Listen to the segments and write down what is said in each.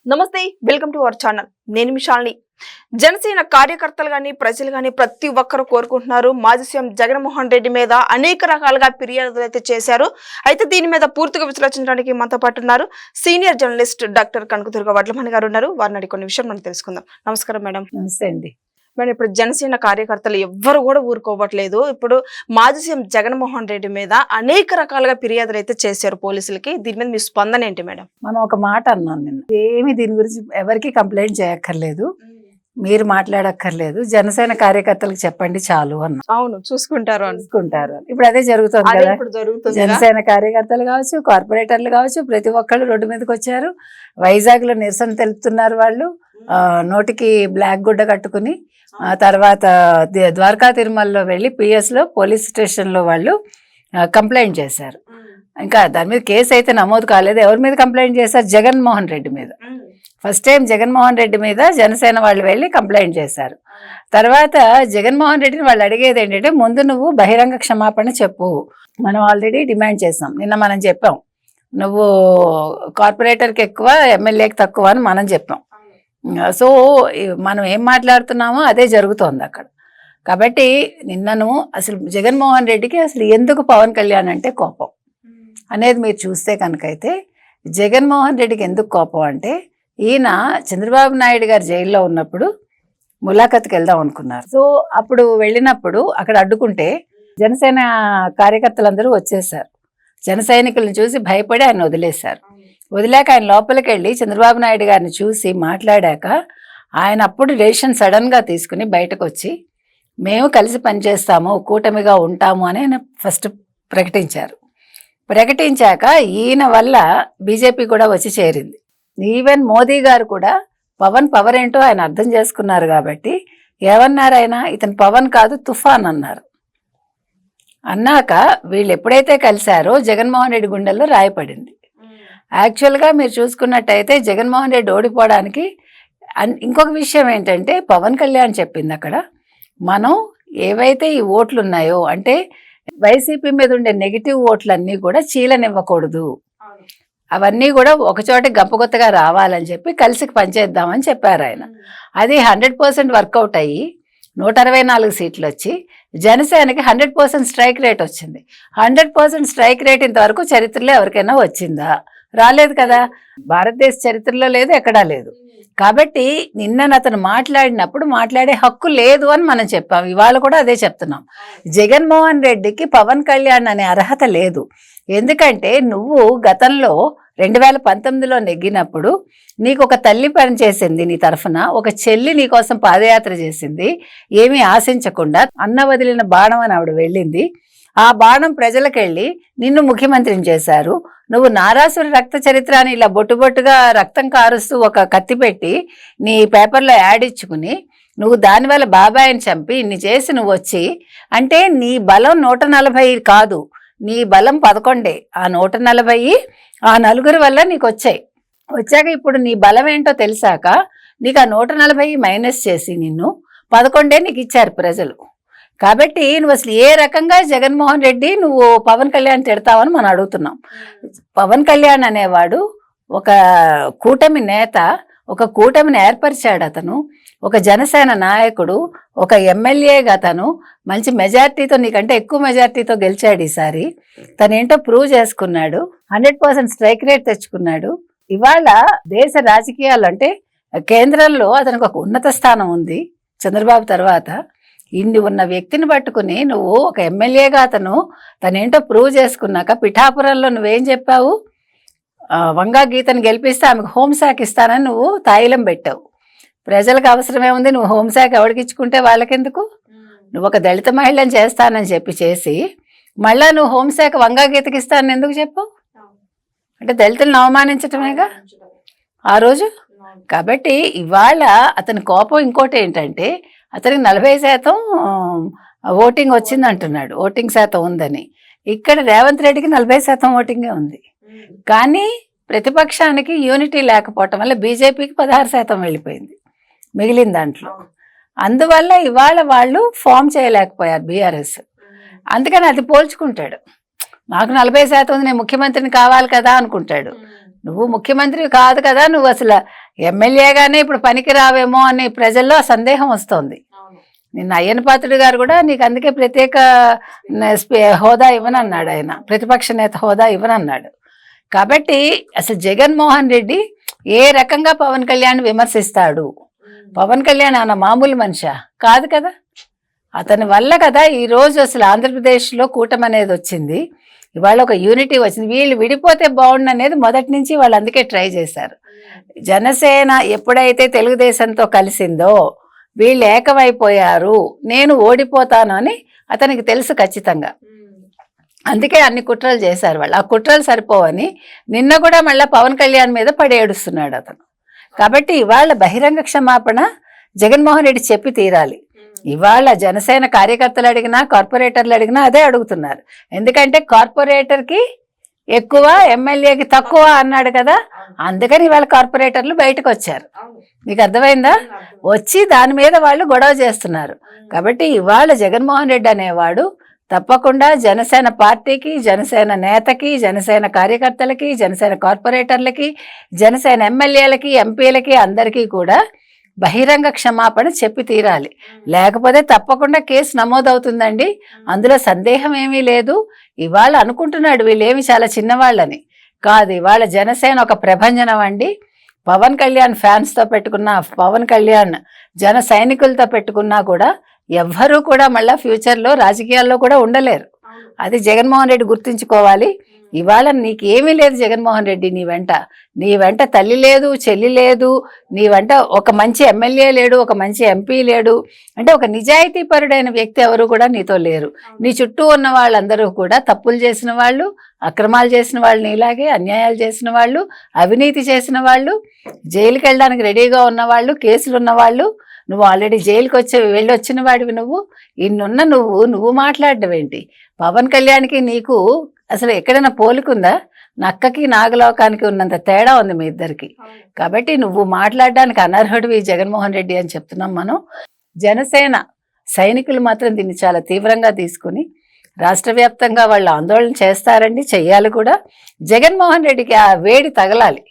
నమస్తే, welcome to our channel. నేను మీ శాలిని. జనసేన కార్యకర్తలు గాని ప్రజలు గాని ప్రతి ఒక్కరు కోరుకుంటున్నారు మాజీ సీఎం జగన్మోహన్ రెడ్డి మీద అనేక రకాలుగా ఫిర్యాదులు అయితే చేశారు. అయితే దీని మీద పూర్తిగా విశ్లేషించడానికి మనతో పాటు ఉన్నారు senior journalist doctor Kanakadurga Vadlamani గారు ఉన్నారు. వారిని అడిగి కొన్ని విషయం మనం తెలుసుకుందాం. నమస్కారం మేడం. నమస్తే అండి. మేడం, ఇప్పుడు జనసేన కార్యకర్తలు ఎవ్వరు కూడా ఊరుకోవట్లేదు. ఇప్పుడు మాజీ సీఎం జగన్మోహన్ రెడ్డి మీద అనేక రకాలుగా ఫిర్యాదులు అయితే చేశారు పోలీసులకి. దీని మీద మీ స్పందన ఏంటి మేడం? మనం ఒక మాట అన్నాం నిన్న, ఏమి దీని గురించి ఎవరికి కంప్లైంట్ చేయక్కర్లేదు, మీరు మాట్లాడక్కర్లేదు, జనసేన కార్యకర్తలకు చెప్పండి చాలు అన్నా. అవును, చూసుకుంటారు. ఇప్పుడు అదే జరుగుతుంది కదా. జరుగుతుంది. జనసేన కార్యకర్తలు కావచ్చు, కార్పొరేటర్లు కావచ్చు, ప్రతి ఒక్కళ్ళు రోడ్డు మీదకి వచ్చారు. వైజాగ్ లో నిరసన తెలుపుతున్నారు. వాళ్ళు నోటికి బ్లాక్ గుడ్డ కట్టుకుని తర్వాత ద్వారకా తిరుమలలో వెళ్ళి PS లో పోలీస్ స్టేషన్ లో వాళ్ళు కంప్లైంట్ చేశారు. ఇంకా దాని మీద కేసు అయితే నమోదు కాలేదు. ఎవరి మీద కంప్లైంట్ చేశారు? జగన్మోహన్ రెడ్డి మీద. ఫస్ట్ టైం జగన్మోహన్ రెడ్డి మీద జనసేన వాళ్ళు వెళ్ళి కంప్లైంట్ చేశారు. తర్వాత జగన్మోహన్ రెడ్డిని వాళ్ళు అడిగేది ఏంటంటే, ముందు నువ్వు బహిరంగ క్షమాపణ చెప్పు. మనం ఆల్రెడీ డిమాండ్ చేసాం. నిన్న మనం చెప్పాం, నువ్వు కార్పొరేటర్కి ఎక్కువ, ఎమ్మెల్యేకి తక్కువ అని మనం చెప్పాం. సో మనం ఏం మాట్లాడుతున్నామో అదే జరుగుతోంది అక్కడ. కాబట్టి నిన్నను అసలు జగన్మోహన్ రెడ్డికి అసలు ఎందుకు పవన్ కళ్యాణ్ అంటే కోపం అనేది మీరు చూస్తే కనుకైతే, జగన్మోహన్ రెడ్డికి ఎందుకు కోపం అంటే, ఈయన చంద్రబాబు నాయుడు గారు జైల్లో ఉన్నప్పుడు ములాఖత్కి వెళ్దాం అనుకున్నారు. సో అప్పుడు వెళ్ళినప్పుడు అక్కడ అడ్డుకుంటే జనసేన కార్యకర్తలందరూ వచ్చేసారు. జన సైనికులను చూసి భయపడి ఆయన వదిలేశారు. వదిలేక ఆయన లోపలికి వెళ్ళి చంద్రబాబు నాయుడు గారిని చూసి మాట్లాడాక ఆయన అప్పుడు డెసిషన్ సడన్గా తీసుకుని బయటకు వచ్చి, మేము కలిసి పనిచేస్తాము, కూటమిగా ఉంటాము అని ఆయన ఫస్ట్ ప్రకటించారు. ప్రకటించాక ఈయన వల్ల బీజేపీ కూడా వచ్చి చేరింది. ఈవెన్ మోదీ గారు కూడా పవర్ ఏంటో ఆయన అర్థం చేసుకున్నారు. కాబట్టి ఏమన్నారు ఆయన, ఇతను పవన్ కాదు తుఫాన్ అన్నారు. అన్నాక వీళ్ళు ఎప్పుడైతే కలిశారో జగన్మోహన్ రెడ్డి గుండెల్లో రాయపడింది. యాక్చువల్గా మీరు చూసుకున్నట్టయితే జగన్మోహన్ రెడ్డి ఓడిపోవడానికి ఇంకొక విషయం ఏంటంటే, పవన్ కళ్యాణ్ చెప్పింది అక్కడ, మనం ఏవైతే ఈ ఓట్లు ఉన్నాయో అంటే వైసీపీ మీద ఉండే నెగిటివ్ ఓట్లన్నీ కూడా చీలనివ్వకూడదు, అవన్నీ కూడా ఒకచోట గంపగొత్తగా రావాలని చెప్పి కలిసి పనిచేద్దామని చెప్పారు ఆయన. అది 100% వర్కౌట్ అయ్యి 164 సీట్లు వచ్చి జనసేనకి 100% స్ట్రైక్ రేట్ వచ్చింది. 100% స్ట్రైక్ రేట్ ఇంతవరకు చరిత్రలో ఎవరికైనా వచ్చిందా? రాలేదు కదా. భారతదేశ చరిత్రలో లేదు, ఎక్కడా లేదు. కాబట్టి నిన్న అతను మాట్లాడినప్పుడు మాట్లాడే హక్కు లేదు అని మనం చెప్పాం. ఇవాళ కూడా అదే చెప్తున్నాం. జగన్మోహన్ రెడ్డికి పవన్ కళ్యాణ్ అనే అర్హత లేదు. ఎందుకంటే నువ్వు గతంలో 2019లో నెగ్గినప్పుడు నీకు ఒక తల్లి పనిచేసింది నీ తరఫున, ఒక చెల్లి నీకోసం పాదయాత్ర చేసింది, ఏమీ ఆశించకుండా. అన్న వదిలిన బాణం అని ఆవిడ వెళ్ళింది. ఆ బాణం ప్రజలకెళ్ళి నిన్ను ముఖ్యమంత్రిని చేశారు. నువ్వు నారాసుర రక్త చరిత్ర అని ఇలా బొట్టుగా రక్తం కారుస్తూ ఒక కత్తి పెట్టి నీ పేపర్లో యాడ్ ఇచ్చుకుని నువ్వు దానివల్ల బాబాయిని చంపి ఇన్ని చేసి నువ్వు వచ్చి, అంటే నీ బలం 140 కాదు, నీ బలం 11. ఆ 140 ఆ నలుగురు వల్ల నీకు వచ్చాక ఇప్పుడు నీ బలం ఏంటో తెలిసాక నీకు ఆ 140 మైనస్ చేసి నిన్ను 11 నీకు ఇచ్చారు ప్రజలు. కాబట్టి నువ్వు అసలు ఏ రకంగా జగన్మోహన్ రెడ్డి నువ్వు పవన్ కళ్యాణ్ తిడతావని మనం అడుగుతున్నాం. పవన్ కళ్యాణ్ అనేవాడు ఒక కూటమి నేత, ఒక కూటమిని ఏర్పరిచాడు. అతను ఒక జనసేన నాయకుడు, ఒక ఎమ్మెల్యేగా అతను మంచి మెజార్టీతో, నీకంటే ఎక్కువ మెజార్టీతో గెలిచాడు. ఈసారి తనేంటో ప్రూవ్ చేసుకున్నాడు. 100% స్ట్రైక్ రేట్ తెచ్చుకున్నాడు. ఇవాళ దేశ రాజకీయాలు అంటే కేంద్రంలో అతనికి ఒక ఉన్నత స్థానం ఉంది చంద్రబాబు తర్వాత. ఇన్ని ఉన్న వ్యక్తిని పట్టుకుని నువ్వు ఒక ఎమ్మెల్యేగా తనేంటో ప్రూవ్ చేసుకున్నాక పిఠాపురంలో నువ్వేం చెప్పావు? వంగా గీతను గెలిపిస్తే ఆమెకు హోంశాఖ ఇస్తానని నువ్వు తాయిలం పెట్టావు. ప్రజలకు అవసరమే ఉంది, నువ్వు హోంశాఖ ఎవరికి ఇచ్చుకుంటే వాళ్ళకెందుకు? నువ్వు ఒక దళిత మహిళని చేస్తానని చేసి మళ్ళా నువ్వు హోంశాఖ వంగా గీతకి ఇస్తానని ఎందుకు చెప్పావు? అంటే దళితులను అవమానించటమేగా ఆ రోజు. కాబట్టి ఇవాళ అతని కోపం ఇంకోటి ఏంటంటే, అతనికి 40% ఓటింగ్ వచ్చింది అంటున్నాడు, ఓటింగ్ శాతం ఉందని. ఇక్కడ రేవంత్ రెడ్డికి 40% ఓటింగే ఉంది. కానీ ప్రతిపక్షానికి యూనిటీ లేకపోవటం వల్ల బీజేపీకి 16% వెళ్ళిపోయింది మిగిలిన దాంట్లో. అందువల్ల ఇవాళ వాళ్ళు ఫామ్ చేయలేకపోయారు బీఆర్ఎస్. అందుకని అది పోల్చుకుంటాడు. నాకు 40% ఉంది, నేను ముఖ్యమంత్రిని కావాలి కదా అనుకుంటాడు. నువ్వు ముఖ్యమంత్రి కాదు కదా, నువ్వు అసలు ఎమ్మెల్యేగానే ఇప్పుడు పనికి రావేమో అని ప్రజల్లో సందేహం వస్తోంది. నిన్న అయ్యన్న పాత్రుడు గారు కూడా నీకు అందుకే ప్రత్యేక హోదా ఇవ్వనన్నాడు, ఆయన ప్రతిపక్ష నేత హోదా ఇవ్వనన్నాడు. కాబట్టి అసలు జగన్మోహన్ రెడ్డి ఏ రకంగా పవన్ కళ్యాణ్ విమర్శిస్తాడు? పవన్ కళ్యాణ్ అన్న మామూలు మనిషా కాదు కదా. అతని వల్ల కదా ఈరోజు అసలు ఆంధ్రప్రదేశ్లో కూటమి అనేది వచ్చింది, ఇవాళ ఒక యూనిటీ వచ్చింది. వీళ్ళు విడిపోతే బాగుండు అనేది మొదటి నుంచి వాళ్ళు అందుకే ట్రై చేశారు. జనసేన ఎప్పుడైతే తెలుగుదేశంతో కలిసిందో వీళ్ళు ఏకమైపోయారు, నేను ఓడిపోతాను అని అతనికి తెలుసు ఖచ్చితంగా. అందుకే అన్ని కుట్రలు చేశారు వాళ్ళు. ఆ కుట్రలు సరిపోవని నిన్న కూడా మళ్ళీ పవన్ కళ్యాణ్ మీద పడి ఏడుస్తున్నాడు అతను. కాబట్టి ఇవాళ బహిరంగ క్షమాపణ జగన్మోహన్ రెడ్డి చెప్పి తీరాలి. ఇవాళ జనసేన కార్యకర్తలు అడిగినా కార్పొరేటర్లు అడిగినా అదే అడుగుతున్నారు. ఎందుకంటే కార్పొరేటర్కి ఎక్కువ ఎమ్మెల్యేకి తక్కువ అన్నాడు కదా, అందుకని ఇవాళ కార్పొరేటర్లు బయటకు వచ్చారు. మీకు అర్థమైందా? వచ్చి దాని మీద వాళ్ళు గొడవ చేస్తున్నారు. కాబట్టి ఇవాళ జగన్మోహన్ రెడ్డి అనేవాడు తప్పకుండా జనసేన పార్టీకి, జనసేన నేతకి, జనసేన కార్యకర్తలకి, జనసేన కార్పొరేటర్లకి, జనసేన ఎమ్మెల్యేలకి, ఎంపీలకి అందరికీ కూడా బహిరంగ క్షమాపణ చెప్పి తీరాలి. లేకపోతే తప్పకుండా కేసు నమోదవుతుందండి, అందులో సందేహం ఏమీ లేదు. ఇవాళ అనుకుంటున్నాడు వీళ్ళేమి చాలా చిన్నవాళ్ళని కాదు. ఇవాళ జనసేన ఒక ప్రభంజనం అండి. పవన్ కళ్యాణ్ ఫ్యాన్స్తో పెట్టుకున్న, పవన్ కళ్యాణ్ జన సైనికులతో పెట్టుకున్నా కూడా ఎవ్వరూ కూడా మళ్ళీ ఫ్యూచర్లో రాజకీయాల్లో కూడా ఉండలేరు. అది జగన్మోహన్ రెడ్డి గుర్తుంచుకోవాలి. ఇవాళ నీకేమీ లేదు జగన్మోహన్ రెడ్డి నీ వెంట తల్లి లేదు, చెల్లి లేదు, నీ వెంట ఒక మంచి ఎమ్మెల్యే లేడు, ఒక మంచి ఎంపీ లేడు. అంటే ఒక నిజాయితీపరుడైన వ్యక్తి ఎవరు కూడా నీతో లేరు. నీ చుట్టూ ఉన్న వాళ్ళందరూ కూడా తప్పులు చేసిన వాళ్ళు, అక్రమాలు చేసిన వాళ్ళు, నీలాగే అన్యాయాలు చేసిన వాళ్ళు, అవినీతి చేసిన వాళ్ళు, జైలుకి వెళ్ళడానికి రెడీగా ఉన్నవాళ్ళు, కేసులు ఉన్నవాళ్ళు. నువ్వు ఆల్రెడీ జైలుకి వెళ్ళొచ్చిన వాడివి. ఇన్నున్న నువ్వు మాట్లాడడం ఏంటి? పవన్ కళ్యాణ్కి నీకు అసలు ఎక్కడైనా పోలికుందా? నక్కకి నాగలోకానికి ఉన్నంత తేడా ఉంది మీ ఇద్దరికి. కాబట్టి నువ్వు మాట్లాడడానికి అనర్హుడివి జగన్మోహన్ రెడ్డి అని చెప్తున్నాం మనం. జనసేన సైనికులు మాత్రం దీన్ని చాలా తీవ్రంగా తీసుకుని రాష్ట్ర వ్యాప్తంగా వాళ్ళు ఆందోళన చేస్తారండి, చెయ్యాలి కూడా. జగన్మోహన్ రెడ్డికి ఆ వేడి తగలాలి,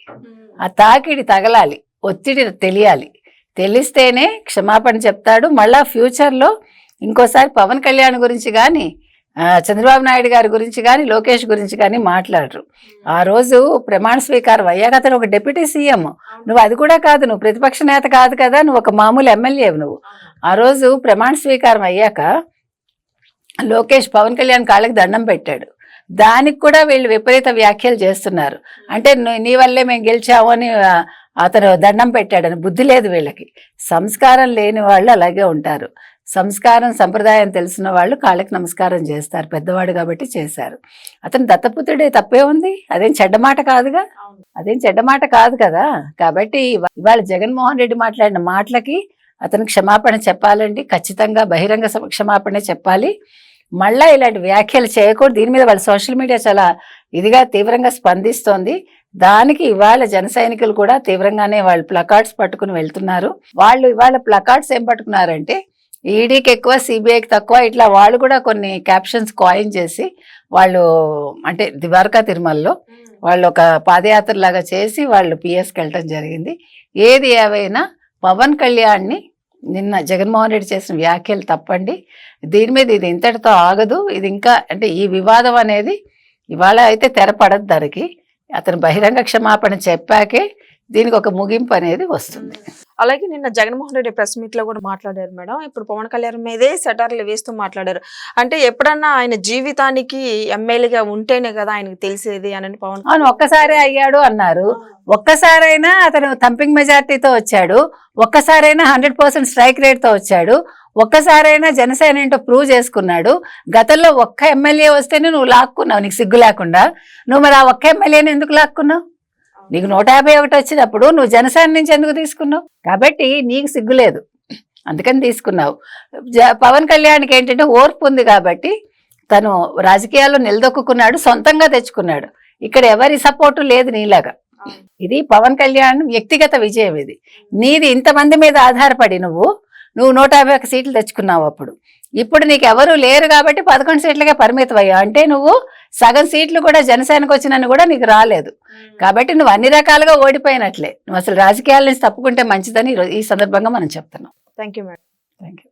ఆ తాకిడి తగలాలి, ఒత్తిడి తెలియాలి. తెలిస్తేనే క్షమాపణ చెప్తాడు. మళ్ళా ఫ్యూచర్లో ఇంకోసారి పవన్ కళ్యాణ్ గురించి కానీ, చంద్రబాబు నాయుడు గారి గురించి కానీ, లోకేష్ గురించి కానీ మాట్లాడరు. ఆ రోజు ప్రమాణ స్వీకారం అయ్యాక అతను ఒక డిప్యూటీ సీఎం, నువ్వు అది కూడా కాదు, నువ్వు ప్రతిపక్ష నేత కాదు కదా, నువ్వు ఒక మామూలు ఎమ్మెల్యేవు. నువ్వు ఆ రోజు ప్రమాణ స్వీకారం అయ్యాక లోకేష్ పవన్ కళ్యాణ్ కాళ్ళకి దండం పెట్టాడు. దానికి కూడా వీళ్ళు విపరీత వ్యాఖ్యలు చేస్తున్నారు. అంటే నీ వల్లే మేము గెలిచాము అని అతను దండం పెట్టాడని. బుద్ధి లేదు వీళ్ళకి. సంస్కారం లేని వాళ్ళు అలాగే ఉంటారు. సంస్కారం సంప్రదాయం తెలిసిన వాళ్ళు కాళ్ళకి నమస్కారం చేస్తారు, పెద్దవాడు కాబట్టి చేశారు. అతను దత్తపుత్రుడే, తప్పే ఉంది? అదేం చెడ్డమాట కాదుగా, అదేం చెడ్డమాట కాదు కదా. కాబట్టి ఇవాళ జగన్మోహన్ రెడ్డి మాట్లాడిన మాటలకి అతను క్షమాపణ చెప్పాలండి, ఖచ్చితంగా బహిరంగ క్షమాపణ చెప్పాలి. మళ్ళా ఇలాంటి వ్యాఖ్యలు చేయకూడదు. దీని మీద వాళ్ళ సోషల్ మీడియా చాలా ఇదిగా తీవ్రంగా స్పందిస్తోంది. దానికి ఇవాళ జన సైనికులు కూడా తీవ్రంగానే వాళ్ళు ప్లకార్డ్స్ పట్టుకుని వెళ్తున్నారు. వాళ్ళు ఇవాళ ప్లకార్డ్స్ ఏం పట్టుకున్నారంటే ఈడీకి ఎక్కువ, సిబిఐకి తక్కువ, ఇట్లా వాళ్ళు కూడా కొన్ని క్యాప్షన్స్ కాయిన్ చేసి వాళ్ళు, అంటే ద్వారకా తిరుమలలో వాళ్ళు ఒక పాదయాత్ర లాగా చేసి వాళ్ళు పిఎస్కి వెళ్ళటం జరిగింది. ఏది ఏవైనా పవన్ కళ్యాణ్ని నిన్న జగన్మోహన్ రెడ్డి చేసిన వ్యాఖ్యలు తప్పండి. దీని మీద ఇది ఇంతటితో ఆగదు. ఇది ఇంకా, అంటే ఈ వివాదం అనేది ఇవాళ అయితే తెరపడదు దానికి. అతను బహిరంగ క్షమాపణ చెప్పాకే దీనికి ఒక ముగింపు అనేది వస్తుంది. అలాగే నిన్న జగన్మోహన్ రెడ్డి ప్రెస్ మీట్ లో కూడా మాట్లాడారు మేడం. ఇప్పుడు పవన్ కళ్యాణ్ మీదే సెటర్లు వేస్తూ మాట్లాడారు. అంటే ఎప్పుడన్నా ఆయన జీవితానికి ఎమ్మెల్యేగా ఉంటేనే కదా ఆయనకు తెలిసేది అని పవన్. అవును, ఒక్కసారే అయ్యాడు అన్నారు. ఒక్కసారైనా అతను థంపింగ్ మెజార్టీతో వచ్చాడు, ఒక్కసారైనా 100% స్ట్రైక్ రేట్తో వచ్చాడు, ఒక్కసారైనా జనసేన ఏంటో ప్రూవ్ చేసుకున్నాడు. గతంలో ఒక్క ఎమ్మెల్యే వస్తేనే నువ్వు లాక్కున్నావు, నీకు సిగ్గు లేకుండా. నువ్వు మరి ఆ ఒక్క ఎమ్మెల్యేని ఎందుకు లాక్కున్నావు? నీకు 151 వచ్చినప్పుడు నువ్వు జనసేన నుంచి ఎందుకు తీసుకున్నావు? కాబట్టి నీకు సిగ్గు లేదు, అందుకని తీసుకున్నావు. పవన్ కళ్యాణ్కి ఏంటంటే ఓర్పు ఉంది కాబట్టి తను రాజకీయాల్లో నిలదొక్కున్నాడు, సొంతంగా తెచ్చుకున్నాడు. ఇక్కడ ఎవరి సపోర్టు లేదు నీలాగా. ఇది పవన్ కళ్యాణ్ వ్యక్తిగత విజయం. ఇది నీది ఇంతమంది మీద ఆధారపడి నువ్వు 151 సీట్లు తెచ్చుకున్నావు. ఇప్పుడు నీకు ఎవరు లేరు కాబట్టి 11 సీట్లకే పరిమితం అయ్యావు. అంటే నువ్వు సగం సీట్లు కూడా జనసేనకు వచ్చినని కూడా నీకు రాలేదు. కాబట్టి నువ్వు అన్ని రకాలుగా ఓడిపోయినట్లే. నువ్వు అసలు రాజకీయాల నుంచి తప్పుకుంటే మంచిదని ఈ సందర్భంగా మనం చెప్తున్నాం. Thank you madam. Thank you.